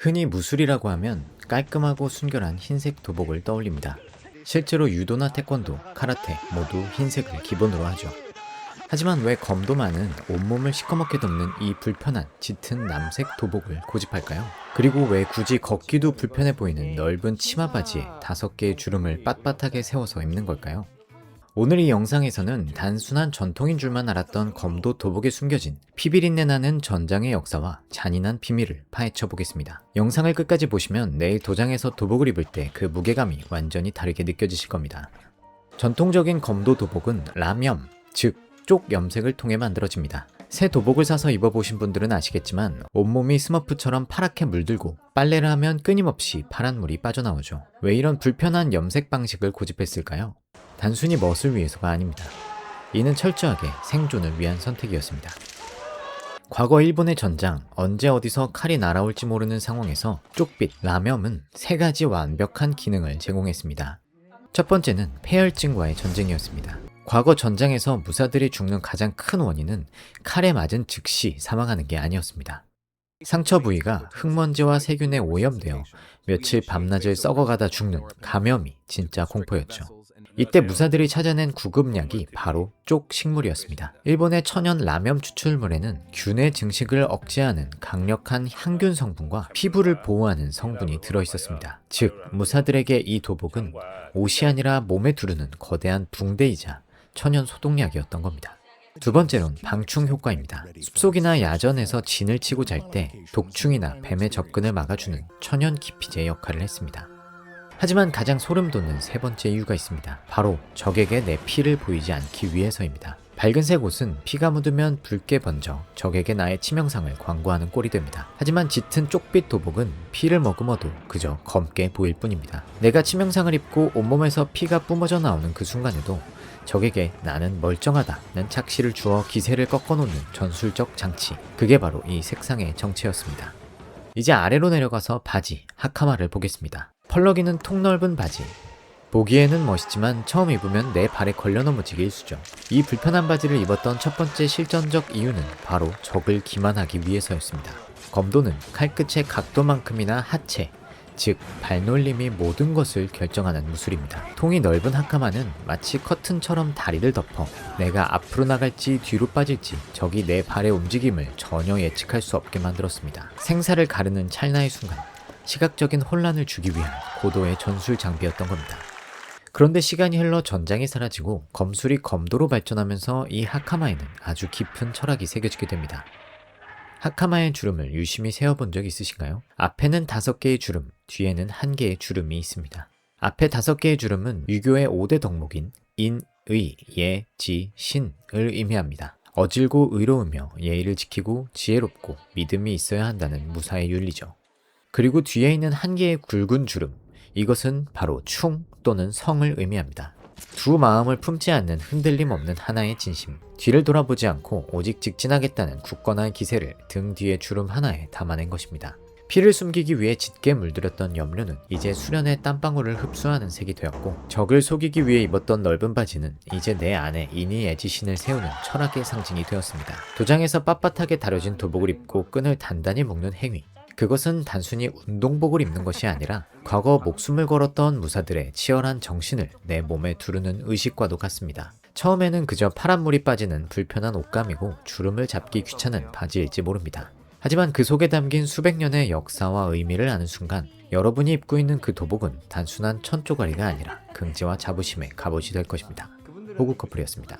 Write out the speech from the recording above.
흔히 무술이라고 하면 깔끔하고 순결한 흰색 도복을 떠올립니다. 실제로 유도나 태권도, 카라테 모두 흰색을 기본으로 하죠. 하지만 왜 검도만은 온몸을 시커멓게 덮는 이 불편한 짙은 남색 도복을 고집할까요? 그리고 왜 굳이 걷기도 불편해 보이는 넓은 치마 바지에 5개의 주름을 빳빳하게 세워서 입는 걸까요? 오늘 이 영상에서는 단순한 전통인 줄만 알았던 검도 도복에 숨겨진 피비린내 나는 전장의 역사와 잔인한 비밀을 파헤쳐 보겠습니다. 영상을 끝까지 보시면 내일 도장에서 도복을 입을 때 그 무게감이 완전히 다르게 느껴지실 겁니다. 전통적인 검도 도복은 라염, 즉 쪽 염색을 통해 만들어집니다. 새 도복을 사서 입어보신 분들은 아시겠지만 온몸이 스머프처럼 파랗게 물들고 빨래를 하면 끊임없이 파란 물이 빠져나오죠. 왜 이런 불편한 염색 방식을 고집했을까요? 단순히 멋을 위해서가 아닙니다. 이는 철저하게 생존을 위한 선택이었습니다. 과거 일본의 전장, 언제 어디서 칼이 날아올지 모르는 상황에서 쪽빛, 라염은 3가지 완벽한 기능을 제공했습니다. 첫 번째는 폐혈증과의 전쟁이었습니다. 과거 전장에서 무사들이 죽는 가장 큰 원인은 칼에 맞은 즉시 사망하는 게 아니었습니다. 상처 부위가 흙먼지와 세균에 오염되어 며칠 밤낮을 썩어가다 죽는 감염이 진짜 공포였죠. 이때 무사들이 찾아낸 구급약이 바로 쪽 식물이었습니다. 일본의 천연 라염 추출물에는 균의 증식을 억제하는 강력한 항균 성분과 피부를 보호하는 성분이 들어있었습니다. 즉, 무사들에게 이 도복은 옷이 아니라 몸에 두르는 거대한 붕대이자 천연 소독약이었던 겁니다. 두 번째로는 방충 효과입니다. 숲속이나 야전에서 진을 치고 잘 때 독충이나 뱀의 접근을 막아주는 천연 기피제 역할을 했습니다. 하지만 가장 소름 돋는 3번째 이유가 있습니다. 바로 적에게 내 피를 보이지 않기 위해서입니다. 밝은색 옷은 피가 묻으면 붉게 번져 적에게 나의 치명상을 광고하는 꼴이 됩니다. 하지만 짙은 쪽빛 도복은 피를 머금어도 그저 검게 보일 뿐입니다. 내가 치명상을 입고 온몸에서 피가 뿜어져 나오는 그 순간에도 적에게 나는 멀쩡하다는 착시를 주어 기세를 꺾어놓는 전술적 장치, 그게 바로 이 색상의 정체였습니다. 이제 아래로 내려가서 바지, 하카마를 보겠습니다. 펄럭이는 통넓은 바지. 보기에는 멋있지만 처음 입으면 내 발에 걸려 넘어지기 일쑤죠. 이 불편한 바지를 입었던 첫 번째 실전적 이유는 바로 적을 기만하기 위해서였습니다. 검도는 칼끝의 각도만큼이나 하체, 즉 발놀림이 모든 것을 결정하는 무술입니다. 통이 넓은 하카마는 마치 커튼처럼 다리를 덮어 내가 앞으로 나갈지 뒤로 빠질지 적이 내 발의 움직임을 전혀 예측할 수 없게 만들었습니다. 생사를 가르는 찰나의 순간, 시각적인 혼란을 주기 위한 고도의 전술 장비였던 겁니다. 그런데 시간이 흘러 전장이 사라지고 검술이 검도로 발전하면서 이 하카마에는 아주 깊은 철학이 새겨지게 됩니다. 하카마의 주름을 유심히 세어본 적 있으신가요? 앞에는 5개의 주름, 뒤에는 1개의 주름이 있습니다. 앞에 5개의 주름은 유교의 5대 덕목인 인, 의, 예, 지, 신을 의미합니다. 어질고 의로우며 예의를 지키고 지혜롭고 믿음이 있어야 한다는 무사의 윤리죠. 그리고 뒤에 있는 1개의 굵은 주름, 이것은 바로 충 또는 성을 의미합니다. 두 마음을 품지 않는 흔들림 없는 하나의 진심, 뒤를 돌아보지 않고 오직 직진하겠다는 굳건한 기세를 등 뒤의 주름 하나에 담아낸 것입니다. 피를 숨기기 위해 짙게 물들였던 염료는 이제 수련의 땀방울을 흡수하는 색이 되었고, 적을 속이기 위해 입었던 넓은 바지는 이제 내 안에 인의애지신을 세우는 철학의 상징이 되었습니다. 도장에서 빳빳하게 다려진 도복을 입고 끈을 단단히 묶는 행위, 그것은 단순히 운동복을 입는 것이 아니라 과거 목숨을 걸었던 무사들의 치열한 정신을 내 몸에 두르는 의식과도 같습니다. 처음에는 그저 파란 물이 빠지는 불편한 옷감이고 주름을 잡기 귀찮은 바지일지 모릅니다. 하지만 그 속에 담긴 수백 년의 역사와 의미를 아는 순간 여러분이 입고 있는 그 도복은 단순한 천조가리가 아니라 긍지와 자부심의 갑옷이 될 것입니다. 호구 커플이었습니다.